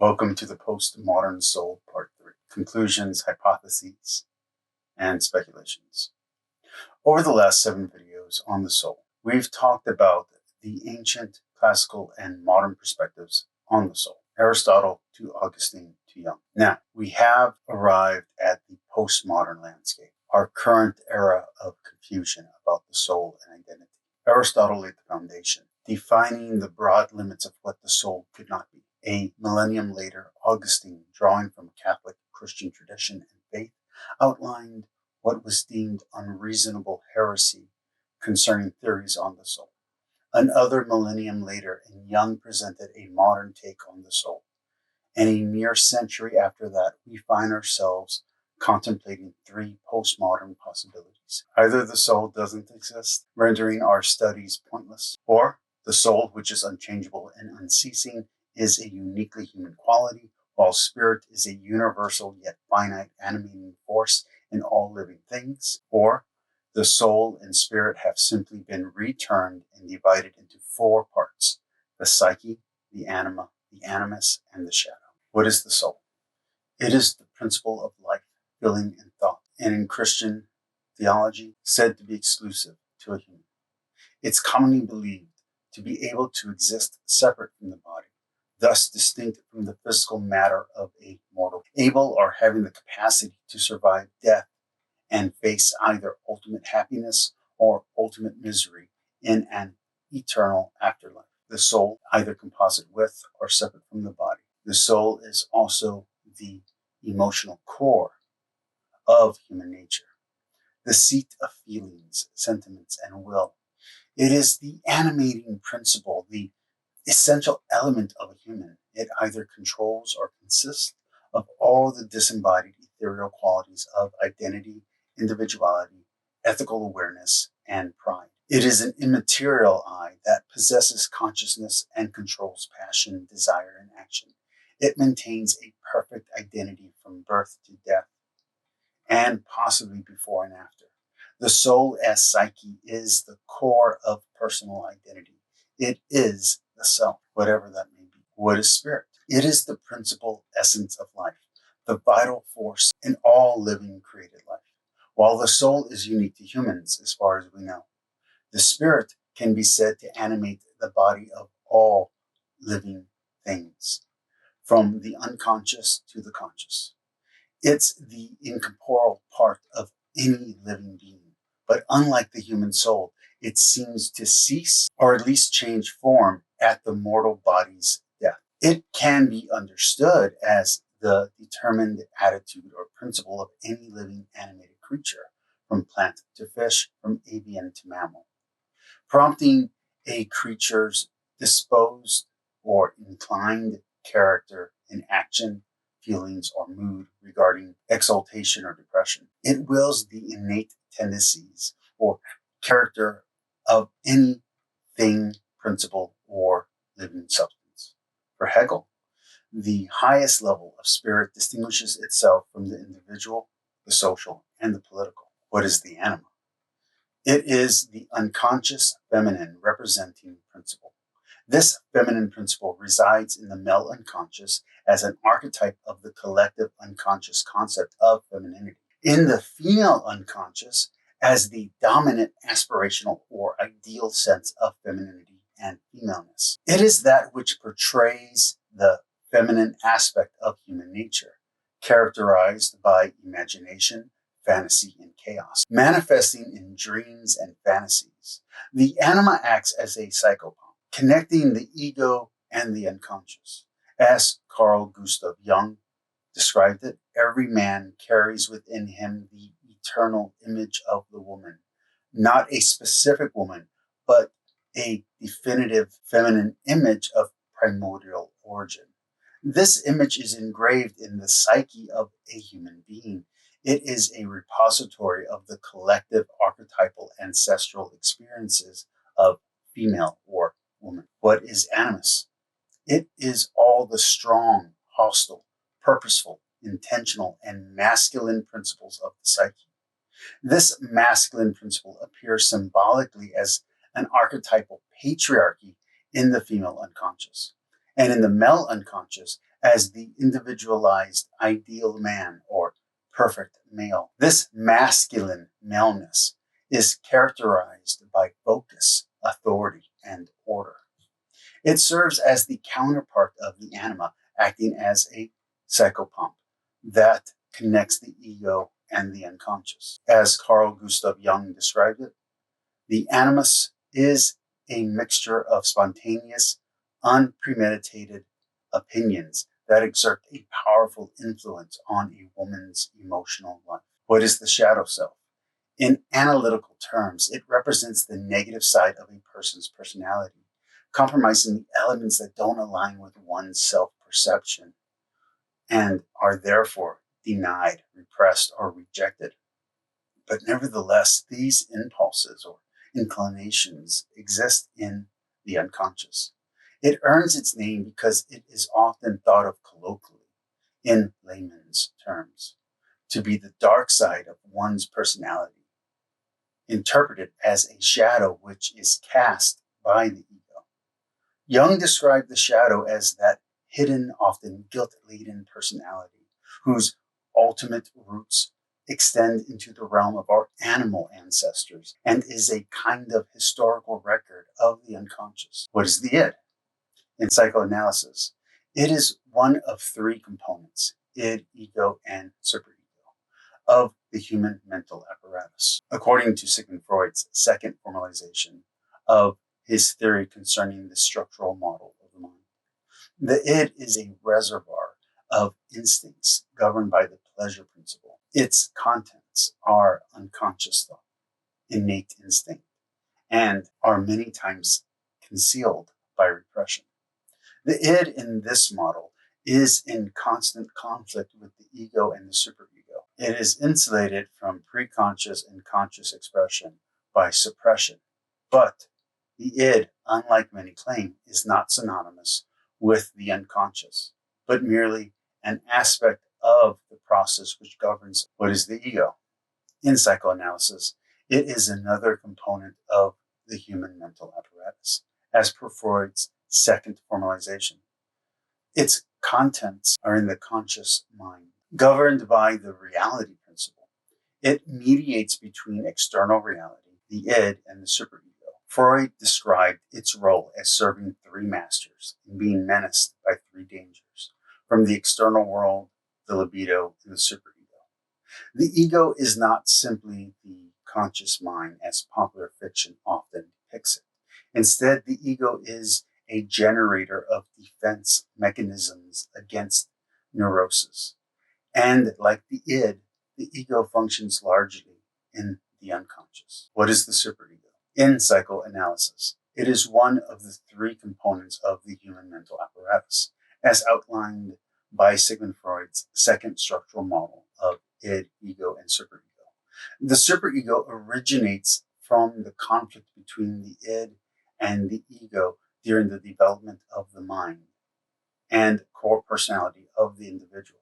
Welcome to the Postmodern Soul Part 3, Conclusions, Hypotheses, and Speculations. Over the last 7 videos on the soul, we've talked about the ancient, classical, and modern perspectives on the soul, Aristotle to Augustine to Jung. Now, we have arrived at the postmodern landscape, our current era of confusion about the soul and identity. Aristotle laid the foundation, defining the broad limits of what the soul could not be. A millennium later, Augustine, drawing from Catholic Christian tradition and faith, outlined what was deemed unreasonable heresy concerning theories on the soul. Another millennium later, and Jung presented a modern take on the soul. And a mere century after that, we find ourselves contemplating 3 postmodern possibilities. Either the soul doesn't exist, rendering our studies pointless, or the soul, which is unchangeable and unceasing, is a uniquely human quality, while spirit is a universal yet finite animating force in all living things, or the soul and spirit have simply been returned and divided into 4 parts: the psyche, the anima, the animus, and the shadow. What is the soul? It is the principle of life, feeling, and thought, and in Christian theology, said to be exclusive to a human. It's commonly believed to be able to exist separate from the body, thus distinct from the physical matter of a mortal, able or having the capacity to survive death and face either ultimate happiness or ultimate misery in an eternal afterlife. The soul, either composite with or separate from the body. The soul is also the emotional core of human nature, the seat of feelings, sentiments, and will. It is the animating principle, the essential element of a human. It either controls or consists of all the disembodied ethereal qualities of identity, individuality, ethical awareness, and pride. It is an immaterial I that possesses consciousness and controls passion, desire, and action. It maintains a perfect identity from birth to death, and possibly before and after. The soul as psyche is the core of personal identity. It is the self, whatever that may be. What is spirit? It is the principal essence of life, the vital force in all living created life. While the soul is unique to humans, as far as we know, the spirit can be said to animate the body of all living things, from the unconscious to the conscious. It's the incorporeal part of any living being. But unlike the human soul, it seems to cease or at least change form at the mortal body's death. It can be understood as the determined attitude or principle of any living animated creature, from plant to fish, from avian to mammal, prompting a creature's disposed or inclined character in action, feelings, or mood regarding exaltation or depression. It wills the innate tendencies or character of any thing, principle, or living substance. For Hegel, the highest level of spirit distinguishes itself from the individual, the social, and the political. What is the anima? It is the unconscious feminine representing principle. This feminine principle resides in the male unconscious as an archetype of the collective unconscious concept of femininity. In the female unconscious as the dominant aspirational or ideal sense of femininity and femaleness. It is that which portrays the feminine aspect of human nature, characterized by imagination, fantasy, and chaos, manifesting in dreams and fantasies. The anima acts as a psychopomp, connecting the ego and the unconscious. As Carl Gustav Jung described it, every man carries within him the eternal image of the woman, not a specific woman, but a definitive feminine image of primordial origin. This image is engraved in the psyche of a human being. It is a repository of the collective archetypal ancestral experiences of female or woman. What is animus? It is all the strong, hostile, purposeful, intentional, and masculine principles of the psyche. This masculine principle appears symbolically as an archetypal patriarchy in the female unconscious, and in the male unconscious as the individualized ideal man or perfect male. This masculine maleness is characterized by focus, authority, and order. It serves as the counterpart of the anima, acting as a psychopomp that connects the ego and the unconscious. As Carl Gustav Jung described it, the animus is a mixture of spontaneous, unpremeditated opinions that exert a powerful influence on a woman's emotional life. What is the shadow self? In analytical terms, it represents the negative side of a person's personality, compromising the elements that don't align with one's self-perception and are therefore denied, repressed, or rejected. But nevertheless, these impulses or inclinations exist in the unconscious. It earns its name because it is often thought of colloquially, in layman's terms, to be the dark side of one's personality, interpreted as a shadow which is cast by the ego. Jung described the shadow as that hidden, often guilt-laden personality whose ultimate roots extend into the realm of our animal ancestors and is a kind of historical record of the unconscious. What is the id? In psychoanalysis, it is one of three components, id, ego, and superego, of the human mental apparatus. According to Sigmund Freud's second formalization of his theory concerning the structural model of the mind, the id is a reservoir of instincts governed by the pleasure principle. Its contents are unconscious thought, innate instinct, and are many times concealed by repression. The id in this model is in constant conflict with the ego and the superego. It is insulated from preconscious and conscious expression by suppression. But the id, unlike many claim, is not synonymous with the unconscious, but merely an aspect of the process which governs what is the ego. In psychoanalysis, it is another component of the human mental apparatus, as per Freud's second formalization. Its contents are in the conscious mind, governed by the reality principle. It mediates between external reality, the id, and the superego. Freud described its role as serving three masters and being menaced by three dangers, from the external world, the libido, and the superego. The ego is not simply the conscious mind as popular fiction often depicts it. Instead, the ego is a generator of defense mechanisms against neurosis. And like the id, the ego functions largely in the unconscious. What is the superego? In psychoanalysis, it is one of the three components of the human mental apparatus, as outlined by Sigmund Freud's second structural model of id, ego, and superego. The superego originates from the conflict between the id and the ego during the development of the mind and core personality of the individual.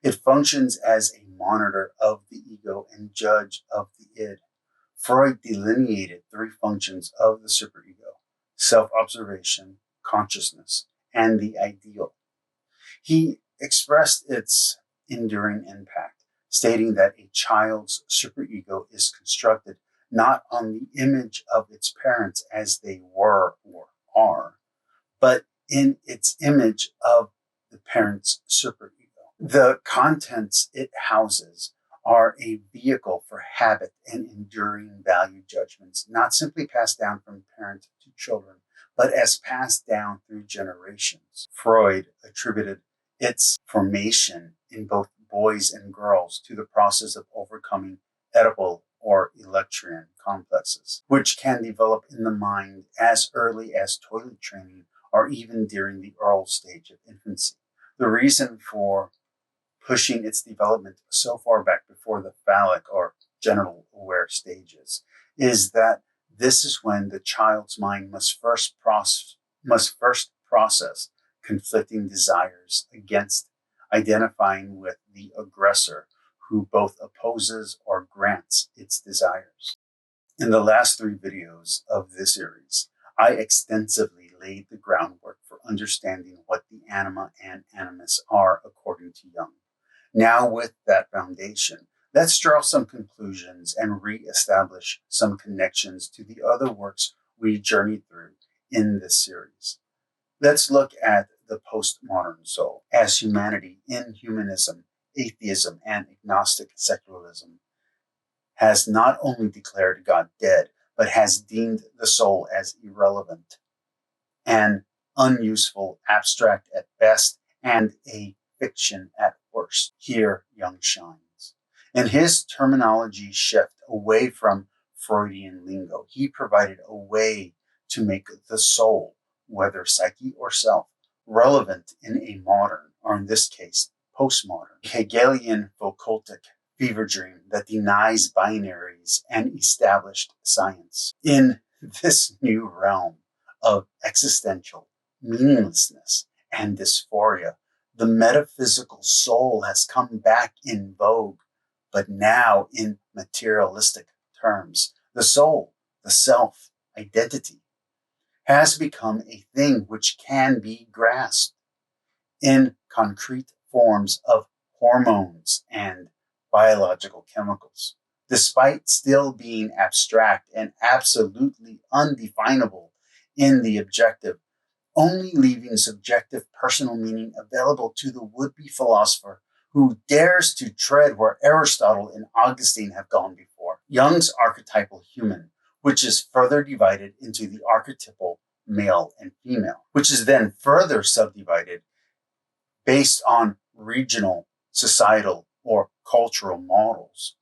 It functions as a monitor of the ego and judge of the id. Freud delineated three functions of the superego: self-observation, consciousness, and the ideal. He expressed its enduring impact, stating that a child's superego is constructed not on the image of its parents as they were or are, but in its image of the parent's superego. The contents it houses are a vehicle for habit and enduring value judgments, not simply passed down from parent to children, but as passed down through generations. Freud attributed its formation in both boys and girls to the process of overcoming Oedipal or Electrian complexes, which can develop in the mind as early as toilet training or even during the oral stage of infancy. The reason for pushing its development so far back before the phallic or genital aware stages is that this is when the child's mind must first process conflicting desires against identifying with the aggressor who both opposes or grants its desires. In the last three videos of this series, I extensively laid the groundwork for understanding what the anima and animus are according to Jung. Now, with that foundation, let's draw some conclusions and re-establish some connections to the other works we journeyed through in this series. Let's look at the postmodern soul as humanity in humanism, atheism, and agnostic secularism has not only declared God dead, but has deemed the soul as irrelevant and unuseful, abstract at best, and a fiction at worst. Here, Jung shines. In his terminology shift away from Freudian lingo, he provided a way to make the soul, whether psyche or self, relevant in a modern, or in this case, postmodern, Hegelian Foucaultic fever dream that denies binaries and established science. In this new realm of existential meaninglessness and dysphoria, the metaphysical soul has come back in vogue, but now in materialistic terms. The soul, the self, identity, has become a thing which can be grasped in concrete forms of hormones and biological chemicals, despite still being abstract and absolutely undefinable in the objective, only leaving subjective personal meaning available to the would-be philosopher who dares to tread where Aristotle and Augustine have gone before. Jung's archetypal human, which is further divided into the archetypal male and female, which is then further subdivided based on regional, societal, or cultural models,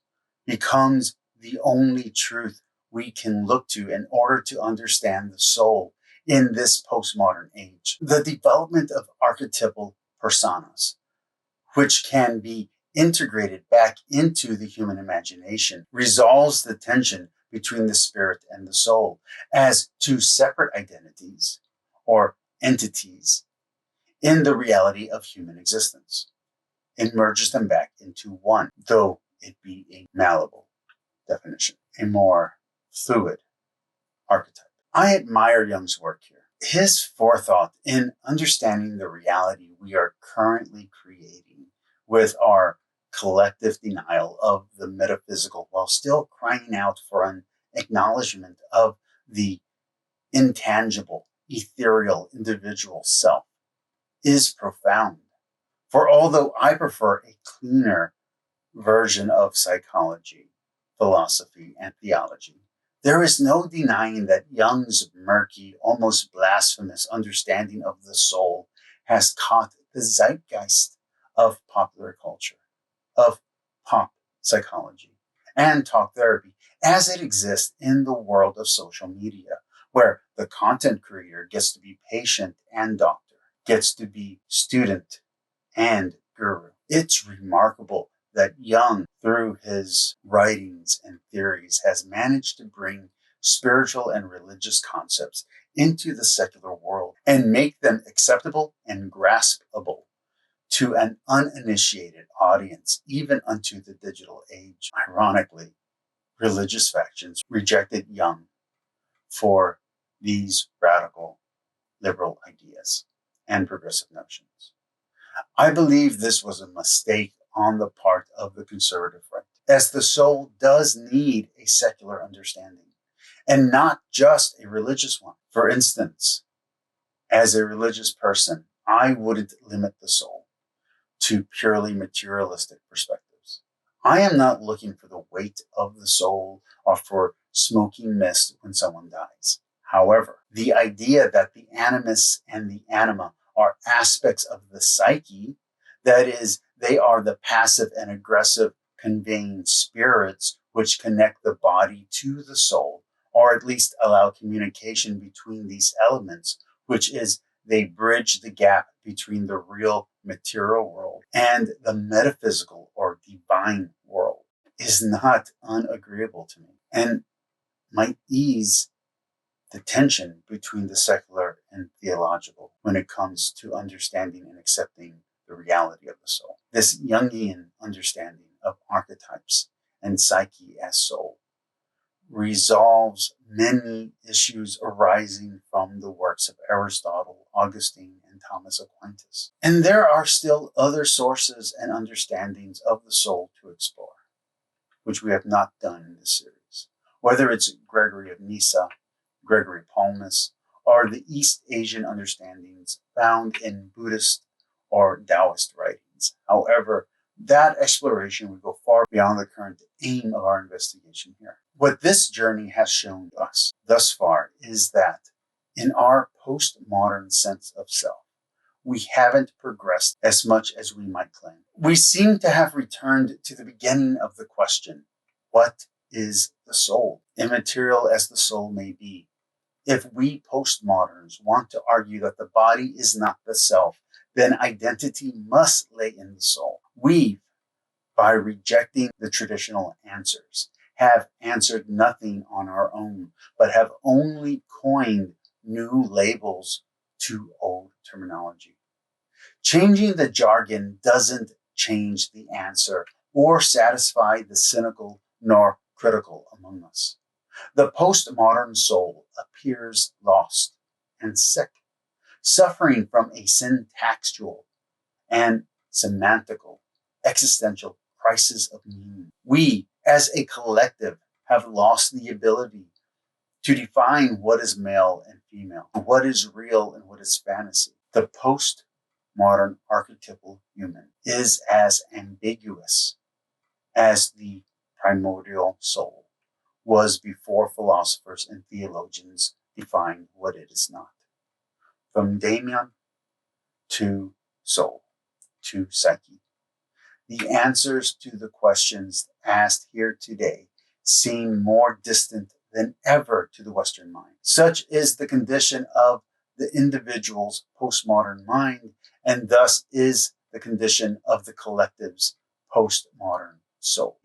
becomes the only truth we can look to in order to understand the soul in this postmodern age. The development of archetypal personas, which can be integrated back into the human imagination, resolves the tension between the spirit and the soul as two separate identities or entities in the reality of human existence. It merges them back into one, though it be a malleable definition, a more fluid archetype. I admire Jung's work here. His forethought in understanding the reality we are currently creating with our collective denial of the metaphysical while still crying out for an acknowledgement of the intangible, ethereal, individual self is profound. For although I prefer a cleaner version of psychology, philosophy, and theology, there is no denying that Jung's murky, almost blasphemous understanding of the soul has caught the zeitgeist of popular culture, of pop psychology, and talk therapy as it exists in the world of social media, where the content creator gets to be patient and doctor, gets to be student and guru. It's remarkable that Jung, through his writings and theories, has managed to bring spiritual and religious concepts into the secular world and make them acceptable and graspable to an uninitiated audience, even unto the digital age. Ironically, religious factions rejected Jung for these radical liberal ideas and progressive notions. I believe this was a mistake on the part of the conservative right, as the soul does need a secular understanding, and not just a religious one. For instance, as a religious person, I wouldn't limit the soul to purely materialistic perspectives. I am not looking for the weight of the soul or for smoking mist when someone dies. However, the idea that the animus and the anima are aspects of the psyche, that is, they are the passive and aggressive conveying spirits which connect the body to the soul, or at least allow communication between these elements, which is they bridge the gap between the real material world and the metaphysical or divine world, is not unagreeable to me and might ease the tension between the secular and theological when it comes to understanding and accepting the reality of the soul. This Jungian understanding of archetypes and psyche as soul resolves many issues arising from the works of Aristotle, Augustine, and Thomas Aquinas. And there are still other sources and understandings of the soul to explore, which we have not done in this series. Whether it's Gregory of Nyssa, Gregory Palamas, or the East Asian understandings found in Buddhist or Taoist writings. However, that exploration would go far beyond the current aim of our investigation here. What this journey has shown us thus far is that in our postmodern sense of self, we haven't progressed as much as we might claim. We seem to have returned to the beginning of the question, what is the soul? Immaterial as the soul may be, if we postmoderns want to argue that the body is not the self, then identity must lay in the soul. We, by rejecting the traditional answers, have answered nothing on our own, but have only coined new labels to old terminology. Changing the jargon doesn't change the answer or satisfy the cynical nor critical among us. The postmodern soul appears lost and sick, suffering from a syntactual and semantical existential crisis of meaning. We, as a collective, have lost the ability to define what is male and female, what is real and what is fantasy. The postmodern archetypal human is as ambiguous as the primordial soul was before philosophers and theologians defined what it is not. From daemon to soul to psyche, the answers to the questions asked here today seem more distant than ever to the Western mind. Such is the condition of the individual's postmodern mind, and thus is the condition of the collective's postmodern soul.